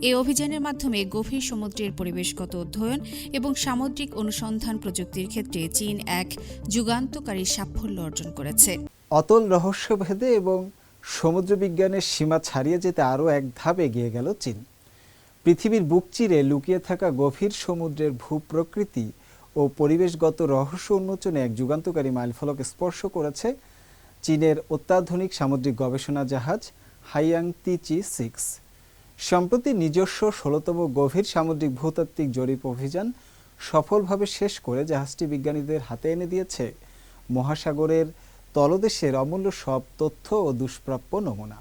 এই অভিযানের মাধ্যমে গভীর সমুদ্রের পরিবেশগত অধ্যয়ন এবং সামুদ্রিক অনুসন্ধান প্রযুক্তির ক্ষেত্রে চীন এক যুগান্তকারী সাফল্য অর্জন করেছে। অতল রহস্যভেদে এবং সমুদ্র বিজ্ঞানের সীমা ছাড়িয়ে যেতে আরও এক ধাপ এগিয়ে গেল চীন। পৃথিবীর বুক চিরে লুকিয়ে থাকা গভীর সমুদ্রের ভূপ্রকৃতি ও পরিবেশগত রহস্য উন্মোচনে এক যুগান্তকারী মাইলফলক স্পর্শ করেছে চীনের অত্যাধুনিক সামুদ্রিক গবেষণা জাহাজ হাইয়াং তি-6। সম্প্রতি নিজস্ব ১৬তম গভীর সামুদ্রিক ভূতাত্ত্বিক জরিপ অভিযান সফলভাবে শেষ করে জাহাজটি বিজ্ঞানীদের হাতে এনে দিয়েছে মহাসাগরের তলদেশের অমূল্য সব তথ্য ও দুষ্প্রাপ্য নমুনা।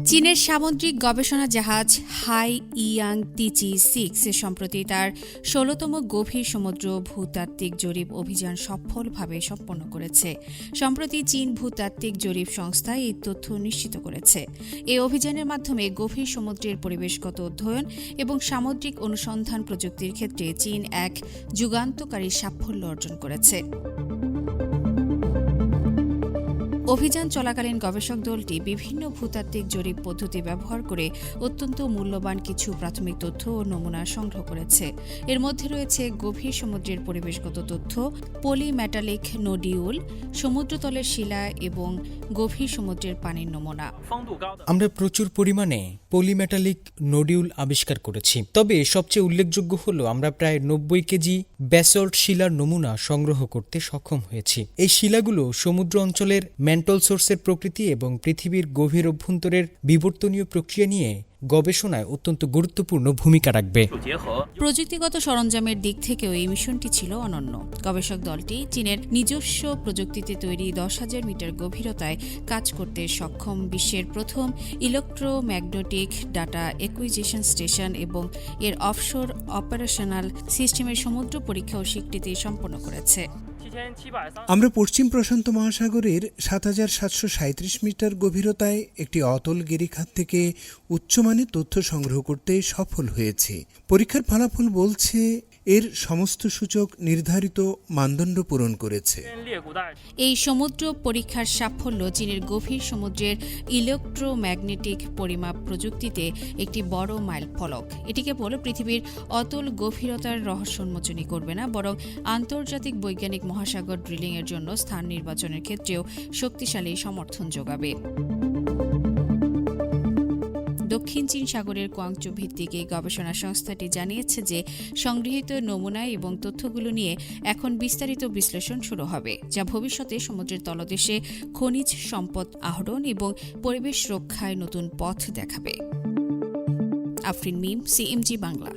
চীনের সামুদ্রিক গবেষণা জাহাজ হাইয়াং তি-6 সম্প্রতি তার ১৬তম গভীর সমুদ্র ভূতাত্ত্বিক জরিপ অভিযান সফলভাবে সম্পন্ন করেছে। সম্প্রতি চীন ভূতাত্ত্বিক জরিপ সংস্থা এই তথ্য নিশ্চিত করেছে। এই অভিযানের মাধ্যমে গভীর সমুদ্রের পরিবেশগত অধ্যয়ন এবং সামুদ্রিক অনুসন্ধান প্রযুক্তির ক্ষেত্রে চীন এক যুগান্তকারী সাফল্য অর্জন করেছে। অভিযান চলাকালীন গবেষক দলটি বিভিন্ন ভূতাত্ত্বিক জরিপ পদ্ধতি ব্যবহার করে অত্যন্ত মূল্যবান কিছু প্রাথমিক তথ্য ও নমুনা সংগ্রহ করেছে। এর মধ্যে রয়েছে গভীর সমুদ্রের পরিবেশগত তথ্য, পলিমেটালিক নোডিউল, সমুদ্রতলের শিলা এবং গভীর সমুদ্রের পানির নমুনা। আমরা প্রচুর পরিমাণে পলিমেটালিক নোডিউল আবিষ্কার করেছি, তবে সবচেয়ে উল্লেখযোগ্য হল আমরা প্রায় ৯০ কেজি ব্যাসল্ট শিলার নমুনা সংগ্রহ করতে সক্ষম হয়েছি। এই শিলাগুলো সমুদ্র অঞ্চলের ম্যান্টল সোর্সের প্রকৃতি এবং পৃথিবীর গভীর অভ্যন্তরের বিবর্তনীয় প্রক্রিয়া নিয়ে গবেষণায় অত্যন্ত গুরুত্বপূর্ণ ভূমিকা রাখবে। প্রযুক্তিগত সরঞ্জামের দিক থেকেও এই মিশনটি ছিল অনন্য। গবেষক দলটি চীনের নিজস্ব প্রযুক্তিতে তৈরি ১০,০০০ মিটার গভীরতায় কাজ করতে সক্ষম বিশ্বের প্রথম ইলেকট্রোম্যাগনেটিক ডাটা অ্যাকুইজিশন স্টেশন এবং এর অফশোর অপারেশনাল সিস্টেমের সমুদ্র পরীক্ষা ও স্বীকৃতি সম্পন্ন করেছে। আমরা পশ্চিম প্রশান্ত মহাসাগরের ৭,৭৩৭ মিটার গভীরতায় একটি অতল গিরিখাত থেকে উচ্চমানের তথ্য সংগ্রহ করতে সফল হয়েছে। পরীক্ষার ফলাফল বলছে এর সমস্ত সূচক নির্ধারিত মানদণ্ড পূরণ করেছে। এই সমুদ্র পরীক্ষার সাফল্য চীনের গভীর সমুদ্রের ইলেকট্রোম্যাগনেটিক পরিমাপ প্রযুক্তিতে একটি বড় মাইল ফলক। এটি কেবল পৃথিবীর অতল গভীরতার রহস্য উন্মোচনই করবে না, বরং আন্তর্জাতিক বৈজ্ঞানিক মহাসাগর ড্রিলিংয়ের জন্য স্থান নির্বাচনের ক্ষেত্রেও শক্তিশালী সমর্থন যোগাবে। দক্ষিণ চীন সাগরের কোয়াংচৌ ভিত্তিক এই গবেষণা সংস্থাটি জানিয়েছে যে সংগৃহীত নমুনা এবং তথ্যগুলো নিয়ে এখন বিস্তারিত বিশ্লেষণ শুরু হবে, যা ভবিষ্যতে সমুদ্রের তলদেশে খনিজ সম্পদ আহরণ এবং পরিবেশ রক্ষায় নতুন পথ দেখাবে। আফরিন মিম, সিএমজি বাংলা।